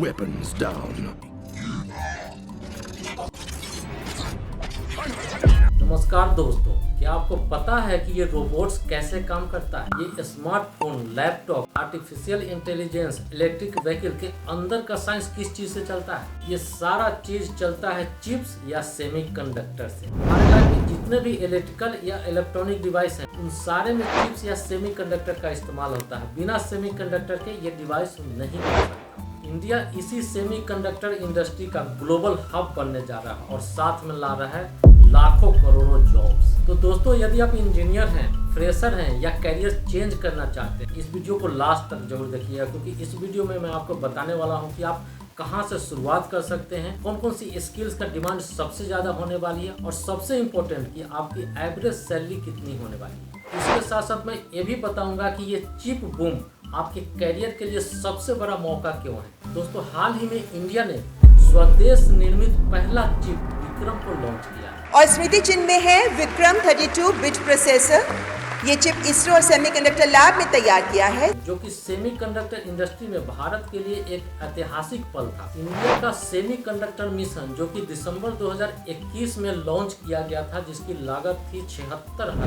Weapons down. नमस्कार दोस्तों, क्या आपको पता है कि ये रोबोट्स कैसे काम करता है? ये smartphone, laptop, artificial intelligence, electric vehicle के अंदर का साइंस किस चीज से चलता है? ये सारा चीज चलता है चिप्स या सेमीकंडक्टर से। हमारे लाइफ में जितने भी इलेक्ट्रिकल या इलेक्ट्रॉनिक डिवाइस हैं, उन सारे में चिप्स या सेमीकंडक्टर का इस्तेमाल होता है। बिना सेमीकंडक्टर के ये डिवाइस नहीं बन सकता। इंडिया इसी सेमीकंडक्टर इंडस्ट्री का ग्लोबल हब बनने जा रहा है और साथ में ला रहा है लाखों करोड़ों जॉब्स। तो दोस्तों, यदि आप इंजीनियर हैं, फ्रेशर हैं या कैरियर चेंज करना चाहते हैं, इस वीडियो को लास्ट तक जरूर देखिएगा, क्योंकि इस वीडियो में मैं आपको बताने वाला हूं कि आप कहां से शुरुआत कर सकते हैं, कौन कौन सी स्किल्स का डिमांड सबसे ज्यादा होने वाली है और सबसे इम्पोर्टेंट कि आपकी एवरेज सैलरी कितनी होने वाली है। इसके साथ साथ मैं ये भी बताऊंगा कि ये चिप बूम आपके करियर के लिए सबसे बड़ा मौका क्यों है। दोस्तों, हाल ही में इंडिया ने स्वदेश निर्मित पहला चिप विक्रम को लॉन्च किया और स्मृति चिन्ह में है विक्रम 32 बिट प्रोसेसर। ये चिप इसरो और सेमीकंडक्टर लैब में तैयार किया है, जो कि सेमीकंडक्टर इंडस्ट्री में भारत के लिए एक ऐतिहासिक पल था। इंडिया का सेमीकंडक्टर मिशन, जो कि दिसंबर 2021 में लॉन्च किया गया था, जिसकी लागत थी 76,000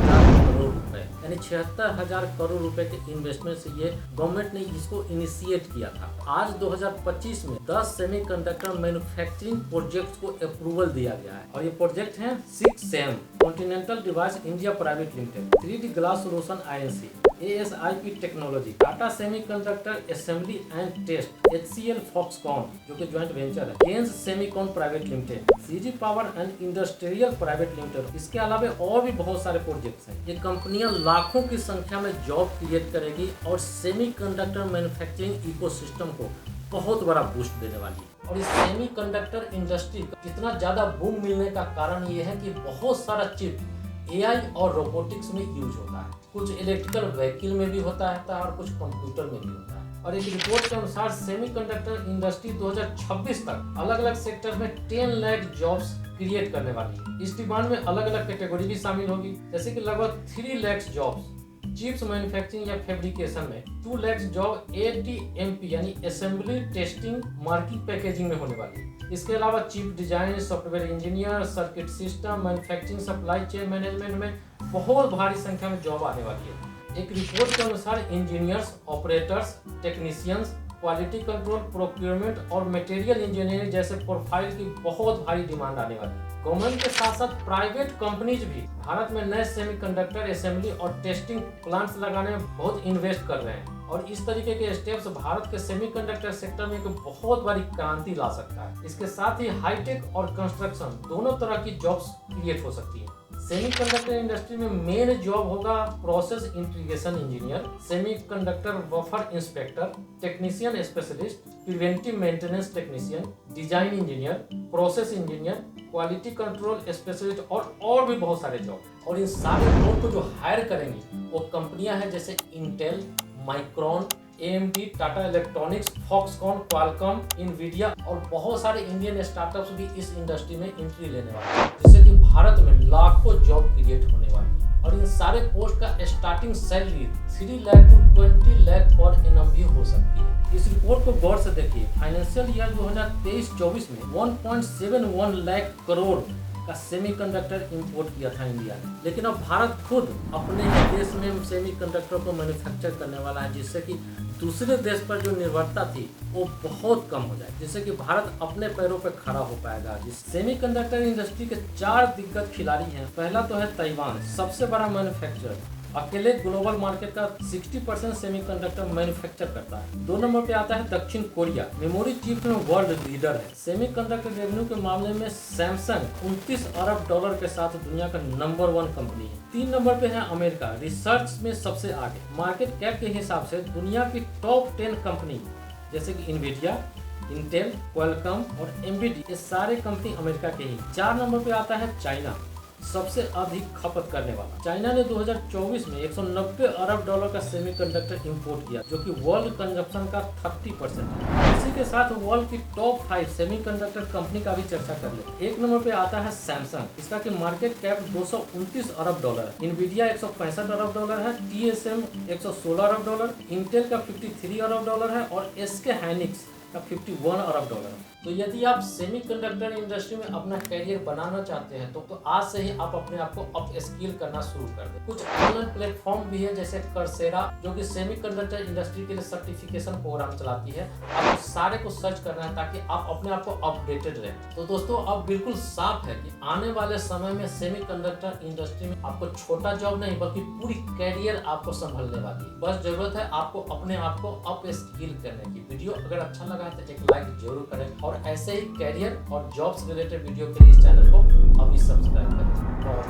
करोड़ रुपए, यानी 76,000 करोड़ रुपए के इन्वेस्टमेंट से ये गवर्नमेंट ने इसको इनिशिएट किया था। आज 2025 में 10 सेमीकंडक्टर मैन्युफैक्चरिंग प्रोजेक्ट को अप्रूवल दिया गया है और ये प्रोजेक्ट है 6SEM continental device India private limited, 3D glass solution INC, ASIP technology, Tata semiconductor assembly and test, HCL Foxconn जो कि ज्वाइंट वेंचर है, Kaynes semicon private limited, CG power and industrial private limited. इसके अलावा और भी बहुत सारे प्रोजेक्ट्स हैं। ये कंपनियां लाखों की संख्या में जॉब क्रिएट करेगी और सेमीकंडक्टर मैन्युफैक्चरिंग इकोसिस्टम को बहुत बड़ा बूस्ट देने वाली है। और इस सेमीकंडक्टर इंडस्ट्री का इतना ज्यादा बूम मिलने का कारण ये है कि बहुत सारा चिप AI और रोबोटिक्स में यूज होता है। कुछ इलेक्ट्रिकल व्हीकल में भी होता है और कुछ कंप्यूटर में भी होता है। और एक रिपोर्ट के अनुसार सेमीकंडक्टर इंडस्ट्री 2026 तक अलग अलग सेक्टर में 10 लाख जॉब्स क्रिएट करने वाली है। इस डिमांड में अलग अलग कैटेगरी भी शामिल होगी, जैसे कि लगभग 3 लाख जॉब्स चिप्स मैन्युफैक्चरिंग या फैब्रिकेशन में, 2 लाख जॉब ATMP यानी असेंबली, टेस्टिंग, मार्किंग, पैकेजिंग में होने वाली है। इसके अलावा chip design, software engineer, circuit system, manufacturing, supply chain management में बहुत भारी संख्या में जॉब आने वाली है। एक रिपोर्ट के अनुसार engineers, operators, technicians, quality control, procurement और मटेरियल इंजीनियरिंग जैसे प्रोफाइल की बहुत भारी डिमांड आने वाली है। गवर्नमेंट के साथ साथ प्राइवेट कंपनीज भी भारत में नए सेमीकंडक्टर असेंबली और टेस्टिंग प्लांट्स लगाने में बहुत इन्वेस्ट कर रहे हैं और इस तरीके के स्टेप्स भारत के सेमीकंडक्टर सेक्टर में एक बहुत बड़ी क्रांति ला सकता है। इसके साथ ही हाईटेक और कंस्ट्रक्शन दोनों तरह की जॉब्स क्रिएट हो सकती है। सेमीकंडक्टर इंडस्ट्री में मेन जॉब होगा process integration engineer, semiconductor buffer inspector, technician specialist, preventive maintenance technician, design engineer, process engineer, quality control specialist और भी बहुत सारे जॉब। और इन सारे लोगों को जो हायर करेंगी वो कंपनियां हैं जैसे Intel, micron, AMD, Tata electronics, Foxconn, Qualcomm, Nvidia और बहुत सारे इंडियन स्टार्टअप्स भी इस इंडस्ट्री में एंट्री लेने वाले हैं, जिससे कि भारत में लाखों जॉब क्रिएट होने वाली है। और इन सारे पोस्ट का starting salary 3 lakh to 20 lakh per annum भी हो सकती है। इस रिपोर्ट को गौर से देखिए। फाइनेंशियल ईयर 2023-24 में 1.71 लाख करोड़ का सेमीकंडक्टर इंपोर्ट किया था इंडिया ने, लेकिन अब भारत खुद अपने ही देश में सेमीकंडक्टर को मैन्युफैक्चर करने वाला है, जिससे कि दूसरे देश पर जो निर्भरता थी वो बहुत कम हो जाए, जिससे कि भारत अपने पैरों पर खड़ा हो पाएगा। जिस सेमीकंडक्टर इंडस्ट्री के 4 दिग्गज खिलाड़ी हैं। पहला तो है ताइवान, सबसे बड़ा मैन्युफैक्चरर, अकेले ग्लोबल मार्केट का 60% सेमीकंडक्टर मैन्युफैक्चर करता है। 2 नंबर पे आता है दक्षिण कोरिया, मेमोरी चिप में वर्ल्ड लीडर है। सेमीकंडक्टर रेवेन्यू के मामले में सैमसंग 29 अरब डॉलर के साथ दुनिया का नंबर 1 कंपनी है। 3 नंबर पे है अमेरिका, रिसर्च में सबसे आगे। मार्केट कैप के हिसाब से दुनिया की टॉप 10 कंपनी जैसे कि इनवीडिया, इंटेल, क्वालकॉम और AMD, ये सारे कंपनी अमेरिका के ही। 4 नंबर पे आता है चाइना, सबसे अधिक खपत करने वाला। चाइना ने 2024 में $190 अरब का सेमीकंडक्टर इंपोर्ट किया, जो कि वर्ल्ड कंजप्शन का 30% है। इसी के साथ वर्ल्ड की टॉप 5 सेमीकंडक्टर कंपनी का भी चर्चा कर ले। एक नंबर पे आता है सैमसंग। इसका की मार्केट कैप $229 अरब है। इनवीडिया $165 अरब है, TSM $116 अरब, इंटेल का $53 अरब है और SK हाइनिक्स का $51 अरब है। तो यदि आप सेमीकंडक्टर इंडस्ट्री में अपना कैरियर बनाना चाहते हैं तो आज से ही आप अपने आप को अप स्किल करना शुरू कर दें। कुछ ऑनलाइन प्लेटफॉर्म भी है जैसे कर्सेरा, जो कि सेमीकंडक्टर इंडस्ट्री के लिए सर्टिफिकेशन प्रोग्राम चलाती है। आपको सारे को सर्च करना है ताकि आप अपने आप को अपडेटेड रहें। तो दोस्तों अब बिल्कुल साफ है कि आने वाले समय में सेमीकंडक्टर इंडस्ट्री में आपको छोटा जॉब नहीं बल्कि पूरी कैरियर आपको संभलने वाली है। बस जरूरत है आपको अपने आप को अप स्किल करने की। वीडियो अगर अच्छा लगा है तो एक लाइक जरूर करें और ऐसे ही कैरियर और जॉब्स रिलेटेड वीडियो के लिए इस चैनल को अभी सब्सक्राइब करें। बहुत